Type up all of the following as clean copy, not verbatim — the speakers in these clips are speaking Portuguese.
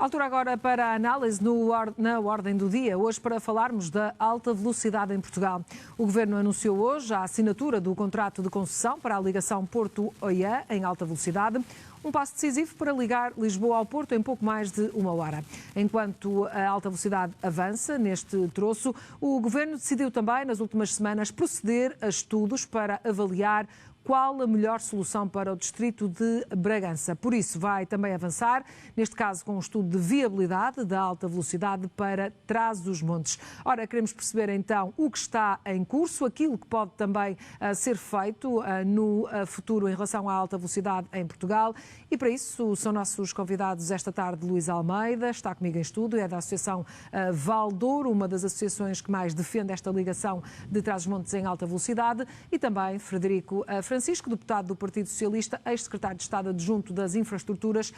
Altura agora para a análise na ordem do dia, hoje para falarmos da alta velocidade em Portugal. O Governo anunciou hoje a assinatura do contrato de concessão para a ligação Porto-Oiã em alta velocidade, um passo decisivo para ligar Lisboa ao Porto em pouco mais de uma hora. Enquanto a alta velocidade avança neste troço, o Governo decidiu também, nas últimas semanas, proceder a estudos para avaliar qual a melhor solução para o distrito de Bragança. Por isso, vai também avançar, neste caso com um estudo de viabilidade da alta velocidade para Trás-os-Montes. Ora, queremos perceber então o que está em curso, aquilo que pode também ser feito no futuro em relação à alta velocidade em Portugal. E para isso são nossos convidados esta tarde Luís Almeida, está comigo em estúdio, é da Associação Valdouro, uma das associações que mais defende esta ligação de Trás-os-Montes em alta velocidade, e também Frederico Francisco, deputado do Partido Socialista, ex-secretário de Estado adjunto das Infraestruturas,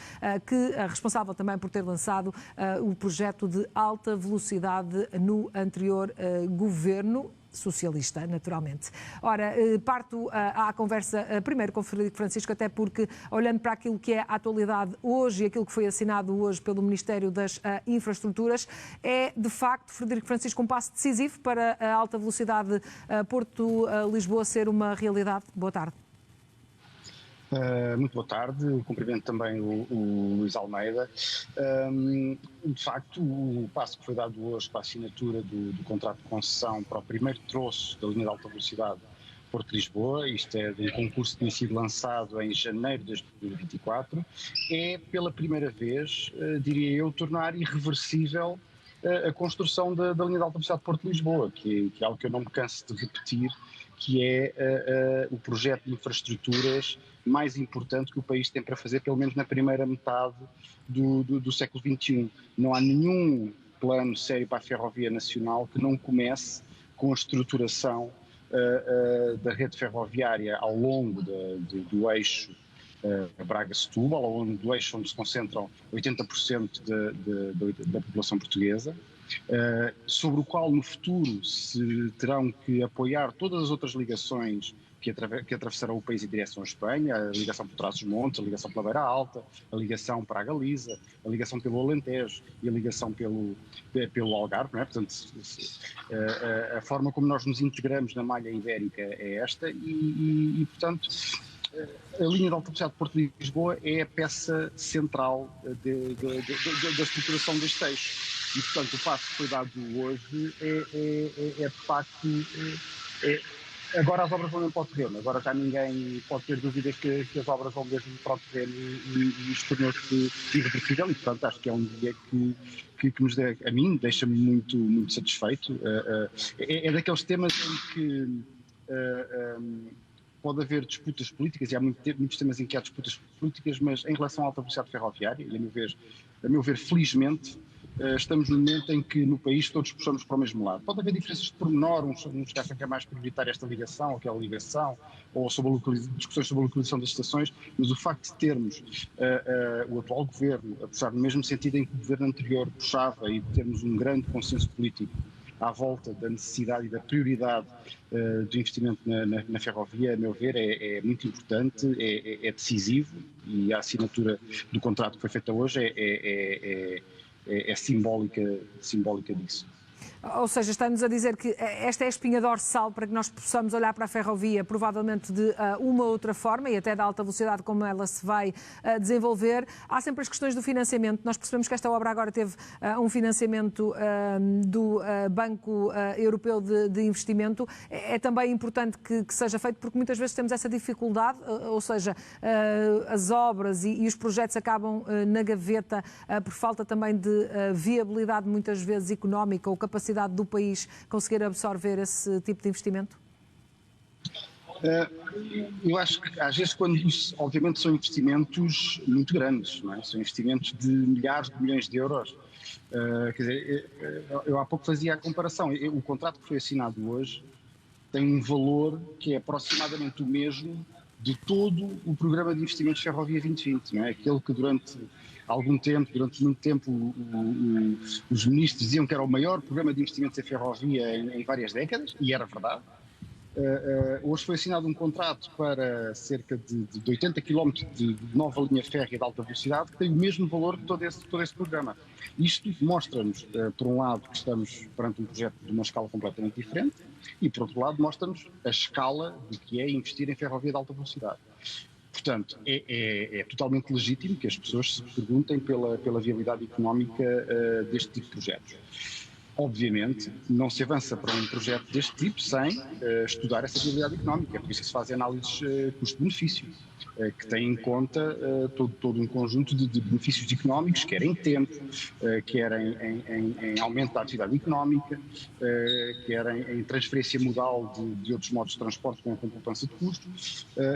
responsável também por ter lançado o projeto de alta velocidade no anterior governo socialista, naturalmente. Ora, parto à conversa primeiro com o Frederico Francisco, até porque, olhando para aquilo que é a atualidade hoje e aquilo que foi assinado hoje pelo Ministério das Infraestruturas, é, de facto, Frederico Francisco, um passo decisivo para a alta velocidade Porto-Lisboa ser uma realidade. Boa tarde. Muito boa tarde, cumprimento também o Luís Almeida. De facto, o passo que foi dado hoje para a assinatura do contrato de concessão para o primeiro troço da linha de alta velocidade Porto-Lisboa, isto é de um concurso que tinha sido lançado em janeiro de 2024, é pela primeira vez, diria eu, tornar irreversível a construção da linha de alta velocidade Porto-Lisboa, que é algo que eu não me canso de repetir, que é o projeto de infraestruturas mais importante que o país tem para fazer, pelo menos na primeira metade do século XXI. Não há nenhum plano sério para a ferrovia nacional que não comece com a estruturação da rede ferroviária ao longo do eixo Braga-Setúbal, ao longo do eixo onde se concentram 80% da população portuguesa, sobre o qual no futuro se terão que apoiar todas as outras ligações que atravessarão o país em direção à Espanha, a ligação por Trás-os-Montes, a ligação pela Beira Alta, a ligação para a Galiza, a ligação pelo Alentejo e a ligação pelo Algarve, não é? Portanto, a forma como nós nos integramos na malha ibérica é esta e portanto, a linha de alta velocidade de Porto-Lisboa é a peça central da estruturação deste eixo. E, portanto, o passo que foi dado hoje é de facto... Agora as obras vão para o terreno, agora já ninguém pode ter dúvidas que as obras vão mesmo para o terreno e isto tornou-se irreversível e, portanto, acho que é um dia que nos a mim deixa-me muito, muito satisfeito. É daqueles temas em que pode haver disputas políticas e há muitos temas em que há disputas políticas, mas em relação à alta velocidade ferroviária, e a meu ver, felizmente, estamos num momento em que no país todos puxamos para o mesmo lado. Pode haver diferenças de pormenor, uns acham que é mais prioritária esta ligação, aquela ligação, ou discussões sobre a localização das estações, mas o facto de termos o atual governo a puxar no mesmo sentido em que o governo anterior puxava e de termos um grande consenso político à volta da necessidade e da prioridade do investimento na ferrovia, a meu ver, é muito importante, é decisivo e a assinatura do contrato que foi feita hoje é simbólica disso. Ou seja, está-nos a dizer que esta é a espinha dorsal para que nós possamos olhar para a ferrovia, provavelmente de uma outra forma e até da alta velocidade como ela se vai desenvolver. Há sempre as questões do financiamento. Nós percebemos que esta obra agora teve um financiamento do Banco Europeu de Investimento. É também importante que seja feito porque muitas vezes temos essa dificuldade, ou seja, as obras e os projetos acabam na gaveta por falta também de viabilidade muitas vezes económica ou capacidade do país conseguir absorver esse tipo de investimento? Eu acho que às vezes quando isso, obviamente são investimentos muito grandes, não é? São investimentos de milhares de milhões de euros. Quer dizer, eu há pouco fazia a comparação. O contrato que foi assinado hoje tem um valor que é aproximadamente o mesmo de todo o programa de investimentos de Ferrovia 2020, não é? Aquele que durante muito tempo, os ministros diziam que era o maior programa de investimentos em ferrovia em várias décadas, e era verdade. Hoje foi assinado um contrato para cerca de 80 km de nova linha férrea de alta velocidade, que tem o mesmo valor de todo esse programa. Isto mostra-nos, por um lado, que estamos perante um projeto de uma escala completamente diferente, e, por outro lado, mostra-nos a escala de que é investir em ferrovia de alta velocidade. Portanto, é totalmente legítimo que as pessoas se perguntem pela viabilidade económica deste tipo de projetos. Obviamente, não se avança para um projeto deste tipo sem estudar essa viabilidade económica. É por isso que se fazem análises custo-benefício, que têm em conta todo um conjunto de benefícios económicos, quer em tempo, quer em aumento da atividade económica, quer em transferência modal de outros modos de transporte com poupança de custo.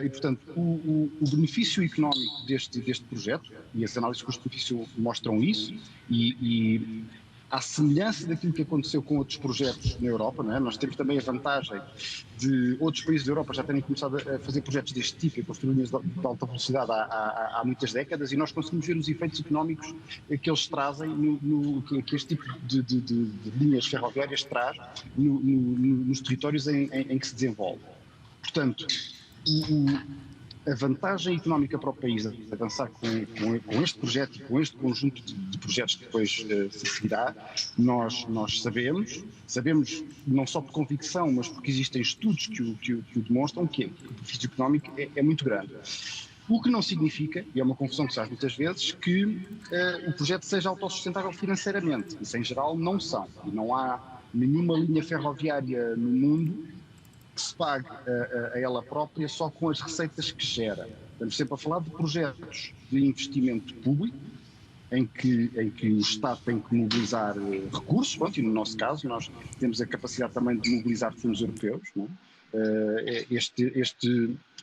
E, portanto, o benefício económico deste projeto, e as análises custo-benefício mostram isso, e à semelhança daquilo que aconteceu com outros projetos na Europa, não é? Nós temos também a vantagem de outros países da Europa já terem começado a fazer projetos deste tipo, a construir linhas de alta velocidade há muitas décadas, e nós conseguimos ver os efeitos económicos que eles trazem, que este tipo de linhas ferroviárias traz nos territórios em que se desenvolve. Portanto, a vantagem económica para o país de avançar com este projeto e com este conjunto de projetos que depois se seguirá, nós sabemos não só por convicção, mas porque existem estudos que o demonstram, que o benefício económico é muito grande. O que não significa, e é uma confusão que se faz muitas vezes, que o projeto seja autossustentável financeiramente. Isso, em geral, não são. E não há nenhuma linha ferroviária no mundo que se pague a ela própria só com as receitas que gera. Estamos sempre a falar de projetos de investimento público, em que o Estado tem que mobilizar recursos, pronto, e no nosso caso nós temos a capacidade também de mobilizar fundos europeus. Não é?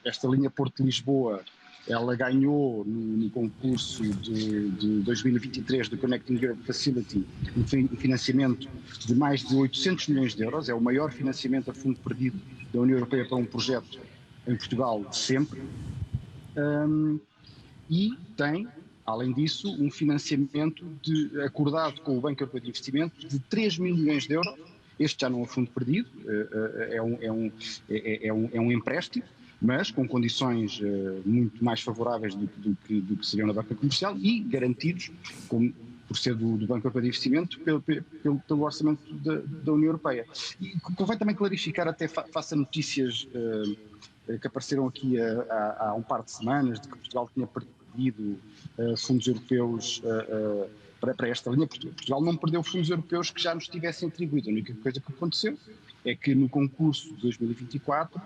Esta linha Porto-Lisboa, ela ganhou no concurso de 2023 do Connecting Europe Facility um financiamento de mais de 800 milhões de euros, é o maior financiamento a fundo perdido da União Europeia para um projeto em Portugal de sempre, e tem, além disso, um financiamento acordado com o Banco Europeu de Investimento de 3 mil milhões de euros. Este já não é fundo perdido, é um empréstimo, mas com condições muito mais favoráveis do que seriam na banca comercial e garantidos, por ser do Banco Europeu de Investimento, pelo orçamento da União Europeia. E convém também clarificar, até face a notícias que apareceram aqui há um par de semanas, de que Portugal tinha perdido fundos europeus para esta linha. Portugal não perdeu fundos europeus que já nos tivessem atribuído. A única coisa que aconteceu é que no concurso de 2024,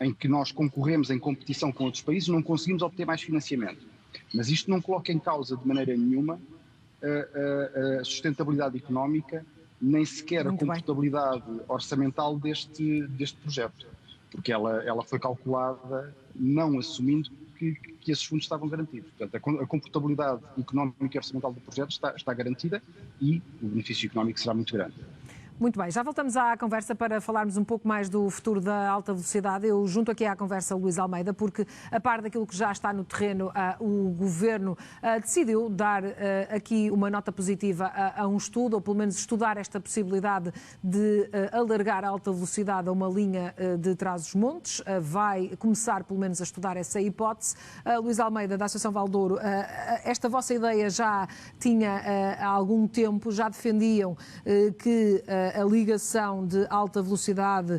em que nós concorremos em competição com outros países, não conseguimos obter mais financiamento. Mas isto não coloca em causa de maneira nenhuma a sustentabilidade económica, nem sequer a comportabilidade orçamental deste projeto, porque ela foi calculada não assumindo que esses fundos estavam garantidos. Portanto, a comportabilidade económica e orçamental do projeto está garantida e o benefício económico será muito grande. Muito bem, já voltamos à conversa para falarmos um pouco mais do futuro da alta velocidade. Eu junto aqui à conversa o Luís Almeida, porque a par daquilo que já está no terreno, o Governo decidiu dar aqui uma nota positiva a um estudo, ou pelo menos estudar esta possibilidade de alargar a alta velocidade a uma linha de Trás-os-Montes. Vai começar pelo menos a estudar essa hipótese. Luís Almeida, da Associação Valdouro, esta vossa ideia já tinha há algum tempo, já defendiam que a ligação de alta velocidade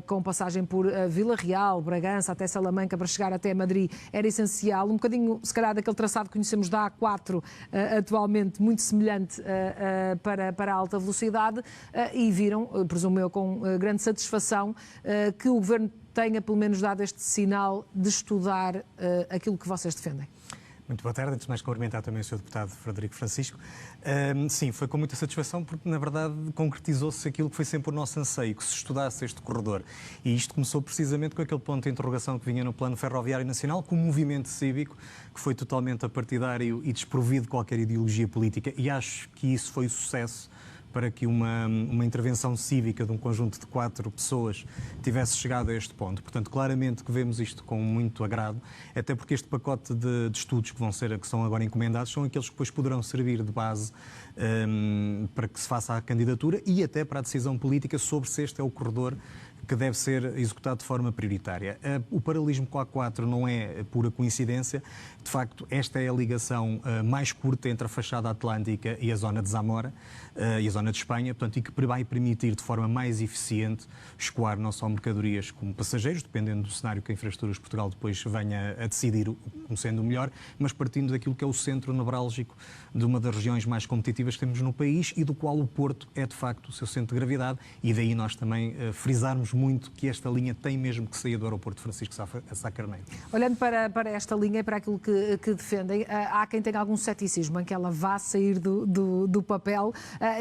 com passagem por Vila Real, Bragança, até Salamanca, para chegar até Madrid, era essencial. Um bocadinho, se calhar, daquele traçado que conhecemos da A4, atualmente muito semelhante para a alta velocidade, e viram, presumo eu, com grande satisfação, que o Governo tenha pelo menos dado este sinal de estudar aquilo que vocês defendem. Muito boa tarde. Antes de mais, cumprimentar também o Sr. Deputado Frederico Francisco. Sim, foi com muita satisfação porque, na verdade, concretizou-se aquilo que foi sempre o nosso anseio, que se estudasse este corredor. E isto começou precisamente com aquele ponto de interrogação que vinha no Plano Ferroviário Nacional, com um movimento cívico que foi totalmente apartidário e desprovido de qualquer ideologia política. E acho que isso foi sucesso para que uma intervenção cívica de um conjunto de 4 pessoas tivesse chegado a este ponto. Portanto, claramente que vemos isto com muito agrado, até porque este pacote de estudos que são agora encomendados são aqueles que depois poderão servir de base para que se faça a candidatura e até para a decisão política sobre se este é o corredor que deve ser executado de forma prioritária. O paralelismo com a A4 não é pura coincidência. De facto, esta é a ligação mais curta entre a fachada atlântica e a zona de Zamora e a zona de Espanha, portanto, e que vai permitir de forma mais eficiente escoar não só mercadorias como passageiros, dependendo do cenário que a Infraestruturas Portugal depois venha a decidir como sendo o melhor, mas partindo daquilo que é o centro nevrálgico de uma das regiões mais competitivas que temos no país e do qual o Porto é, de facto, o seu centro de gravidade, e daí nós também frisarmos muito que esta linha tem mesmo que sair do aeroporto Francisco Sá Carneiro. Olhando para esta linha e para aquilo que defendem, há quem tenha algum ceticismo em que ela vá sair do papel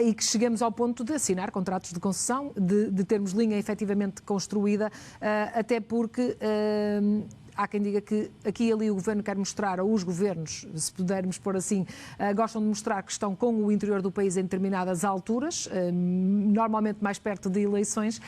e que cheguemos ao ponto de assinar contratos de concessão, de termos linha efetivamente construída, até porque há quem diga que aqui e ali o Governo quer mostrar, ou os governos, se pudermos pôr assim, gostam de mostrar que estão com o interior do país em determinadas alturas, normalmente mais perto de eleições.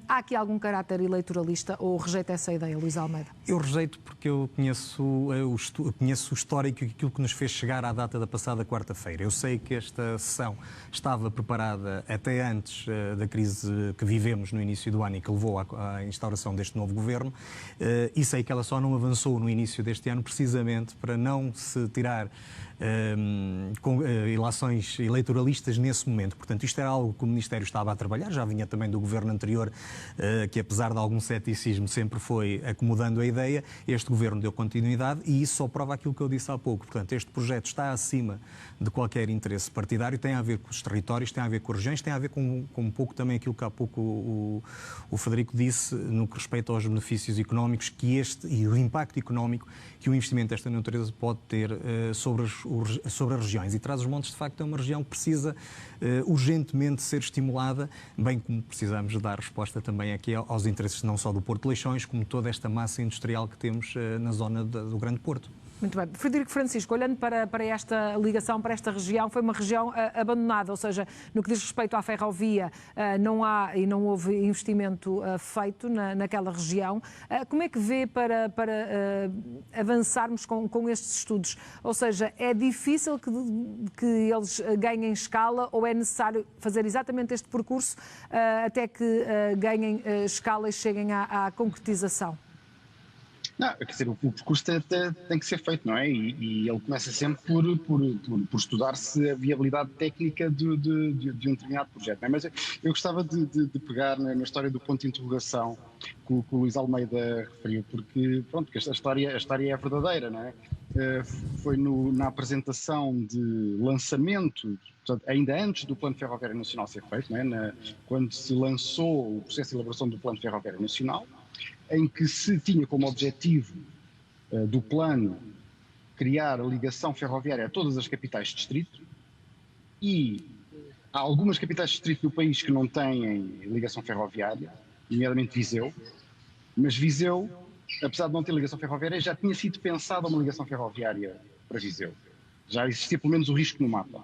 Há aqui algum caráter eleitoralista ou rejeita essa ideia, Luís Almeida? Eu rejeito porque eu conheço o histórico e aquilo que nos fez chegar à data da passada quarta-feira. Eu sei que esta sessão estava preparada até antes da crise que vivemos no início do ano e que levou à instauração deste novo Governo, e sei que ela só não avançou no início deste ano precisamente para não se tirar ilações eleitoralistas nesse momento. Portanto, isto era algo que o Ministério estava a trabalhar, já vinha também do Governo anterior, que apesar de algum ceticismo sempre foi acomodando a ideia. Este Governo deu continuidade e isso só prova aquilo que eu disse há pouco. Portanto, este projeto está acima de qualquer interesse partidário, tem a ver com os territórios, tem a ver com as regiões, tem a ver com um pouco também aquilo que há pouco o Frederico disse no que respeita aos benefícios económicos e o impacto económico que o investimento desta natureza pode ter sobre as regiões. E Trás-os-Montes, de facto, é uma região que precisa urgentemente ser estimulada, bem como precisamos dar resposta também aqui aos interesses não só do Porto de Leixões, como toda esta massa industrial que temos na zona do Grande Porto. Muito bem. Frederico Francisco, olhando para esta ligação, para esta região, foi uma região abandonada, ou seja, no que diz respeito à ferrovia, não há e não houve investimento feito naquela região. Como é que vê para avançarmos com estes estudos? Ou seja, é difícil que eles ganhem escala ou é necessário fazer exatamente este percurso até que ganhem escala e cheguem à concretização? Não, quer dizer, o percurso tem que ser feito, não é? E ele começa sempre por estudar-se a viabilidade técnica de um determinado projeto, não é? Mas eu gostava de pegar na história do ponto de interrogação que o Luís Almeida referiu, porque, pronto, que a história é verdadeira, não é? Foi na apresentação de lançamento, portanto, ainda antes do Plano Ferroviário Nacional ser feito, não é? Quando se lançou o processo de elaboração do Plano Ferroviário Nacional, em que se tinha como objetivo do plano criar a ligação ferroviária a todas as capitais de distrito, e há algumas capitais de distrito do país que não têm ligação ferroviária, nomeadamente Viseu, mas Viseu, apesar de não ter ligação ferroviária, já tinha sido pensada uma ligação ferroviária para Viseu. Já existia pelo menos o risco no mapa.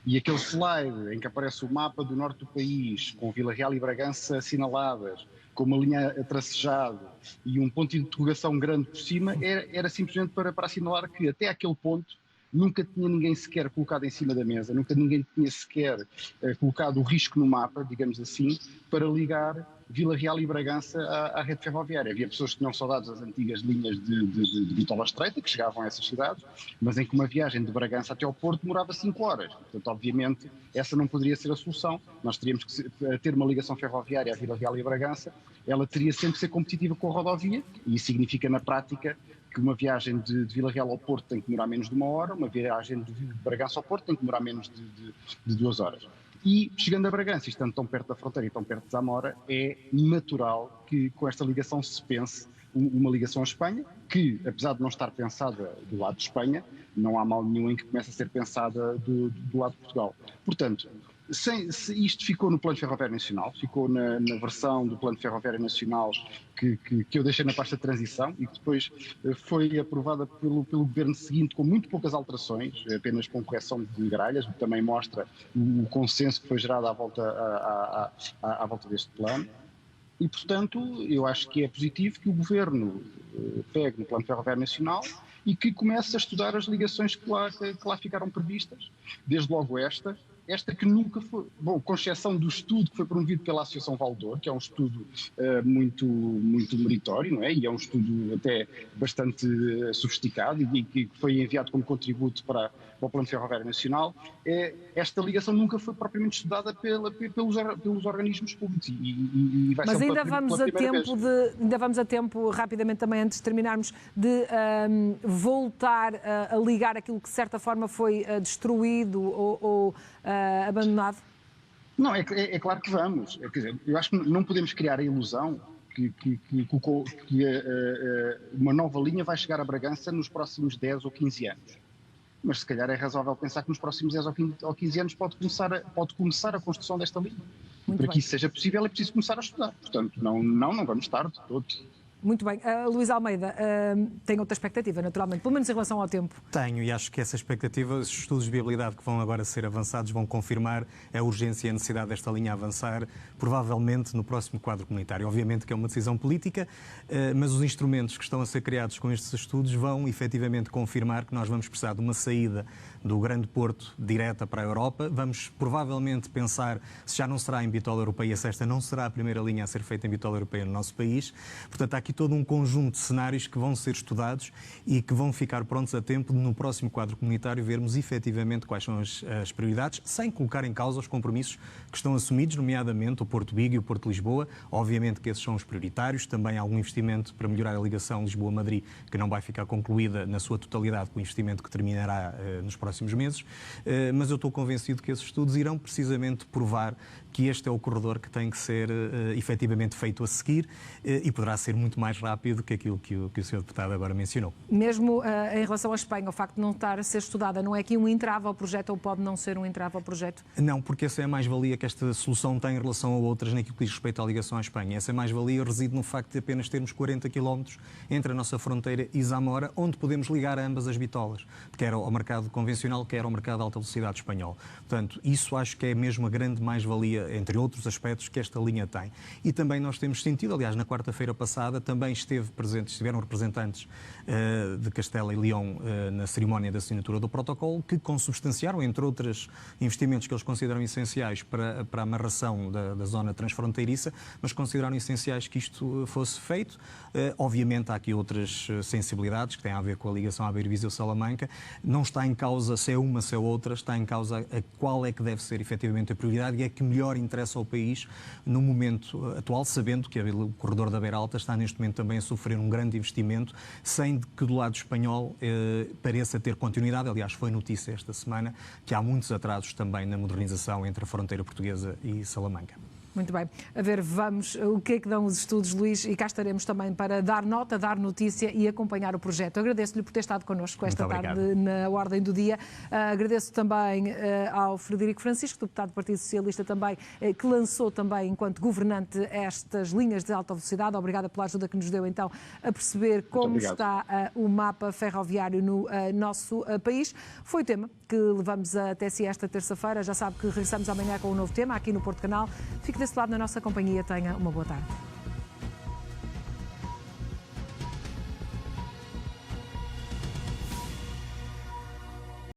E aquele slide em que aparece o mapa do norte do país, com Vila Real e Bragança assinaladas, com uma linha tracejada e um ponto de interrogação grande por cima, era simplesmente para assinalar que até aquele ponto nunca tinha ninguém sequer colocado em cima da mesa, nunca ninguém tinha sequer colocado o risco no mapa, digamos assim, para ligar Vila Real e Bragança à rede ferroviária. Havia pessoas que tinham saudades das antigas linhas de Vitola Estreita, que chegavam a essas cidades, mas em que uma viagem de Bragança até ao Porto demorava 5 horas. Portanto, obviamente, essa não poderia ser a solução. Nós teríamos que ter uma ligação ferroviária à Vila Real e Bragança, ela teria sempre que ser competitiva com a rodovia, e isso significa, na prática, que uma viagem de Vila Real ao Porto tem que demorar menos de 1 hora, uma viagem de Bragança ao Porto tem que demorar menos de 2 horas. E, chegando a Bragança, estando tão perto da fronteira e tão perto de Zamora, é natural que com esta ligação se pense uma ligação à Espanha, que, apesar de não estar pensada do lado de Espanha, não há mal nenhum em que comece a ser pensada do lado de Portugal. Portanto, isto ficou no Plano Ferroviário Nacional, ficou na versão do Plano Ferroviário Nacional que eu deixei na pasta de transição e que depois foi aprovada pelo governo seguinte com muito poucas alterações, apenas com correção de gralhas, o que também mostra o consenso que foi gerado à volta deste plano. E, portanto, eu acho que é positivo que o governo pegue no Plano Ferroviário Nacional e que comece a estudar as ligações que lá ficaram previstas, desde logo esta, esta que nunca foi, bom, com exceção do estudo que foi promovido pela Associação Valdor, que é um estudo muito meritório, não é? E é um estudo até bastante sofisticado e que foi enviado como contributo para o Plano Ferroviário Nacional. Esta ligação nunca foi propriamente estudada pelos organismos públicos e vai Mas ser ainda vamos a tempo, rapidamente também, antes de terminarmos, de voltar a ligar aquilo que de certa forma foi destruído ou abandonado? Não, é claro que vamos. Quer dizer, eu acho que não podemos criar a ilusão que uma nova linha vai chegar a Bragança nos próximos 10 ou 15 anos. Mas se calhar é razoável pensar que nos próximos 10 ou 15 anos pode começar a construção desta linha. Para que isso seja possível é preciso começar a estudar. Portanto, não vamos tarde de todo. Muito bem. Luís Almeida, tem outra expectativa, naturalmente, pelo menos em relação ao tempo? Tenho, e acho que essa expectativa, os estudos de viabilidade que vão agora ser avançados vão confirmar a urgência e a necessidade desta linha avançar, provavelmente no próximo quadro comunitário. Obviamente que é uma decisão política, mas os instrumentos que estão a ser criados com estes estudos vão efetivamente confirmar que nós vamos precisar de uma saída do Grande Porto direta para a Europa. Vamos provavelmente pensar se já não será em bitola europeia, se esta não será a primeira linha a ser feita em bitola europeia no nosso país. Portanto, há aqui todo um conjunto de cenários que vão ser estudados e que vão ficar prontos a tempo de, no próximo quadro comunitário, vermos efetivamente quais são as prioridades, sem colocar em causa os compromissos que estão assumidos, nomeadamente o Porto Vigo e o Porto Lisboa. Obviamente que esses são os prioritários. Também há algum investimento para melhorar a ligação Lisboa-Madrid, que não vai ficar concluída na sua totalidade com o investimento que terminará nos próximos meses. Mas eu estou convencido que esses estudos irão precisamente provar que este é o corredor que tem que ser efetivamente feito a seguir e poderá ser muito mais rápido que aquilo que o Sr. Deputado agora mencionou. Mesmo em relação à Espanha, o facto de não estar a ser estudada, não é aqui um entrave ao projeto ou pode não ser um entrave ao projeto? Não, porque essa é a mais-valia que esta solução tem em relação a outras naquilo que diz respeito à ligação à Espanha. Essa mais-valia reside no facto de apenas termos 40 km entre a nossa fronteira e Zamora, onde podemos ligar a ambas as bitolas, quer ao mercado convencional, quer ao mercado de alta velocidade espanhol. Portanto, isso acho que é mesmo a grande mais-valia, entre outros aspectos, que esta linha tem. E também nós temos sentido, aliás, na quarta-feira passada também estiveram representantes de Castela e Leão na cerimónia da assinatura do protocolo, que consubstanciaram, entre outros investimentos que eles consideram essenciais para a amarração da zona transfronteiriça, mas consideraram essenciais que isto fosse feito. Obviamente há aqui outras sensibilidades que têm a ver com a ligação à Beira-Viseu-Salamanca. Não está em causa se é uma, se é outra, está em causa qual é que deve ser efetivamente a prioridade e é que melhor interessa ao país no momento atual, sabendo que o corredor da Beira Alta está neste momento também a sofrer um grande investimento, sem que do lado espanhol pareça ter continuidade. Aliás, foi notícia esta semana que há muitos atrasos também na modernização entre a fronteira portuguesa e Salamanca. Muito bem. A ver, vamos, o que é que dão os estudos, Luís, e cá estaremos também para dar nota, dar notícia e acompanhar o projeto. Agradeço-lhe por ter estado connosco esta tarde na Ordem do Dia. Agradeço também ao Frederico Francisco, deputado do Partido Socialista também, que lançou também, enquanto governante, estas linhas de alta velocidade. Obrigada pela ajuda que nos deu, então, a perceber como está o mapa ferroviário no nosso país. Foi o tema que levamos até si esta terça-feira. Já sabe que regressamos amanhã com um novo tema aqui no Porto Canal. Fique desse lado na nossa companhia. Tenha uma boa tarde.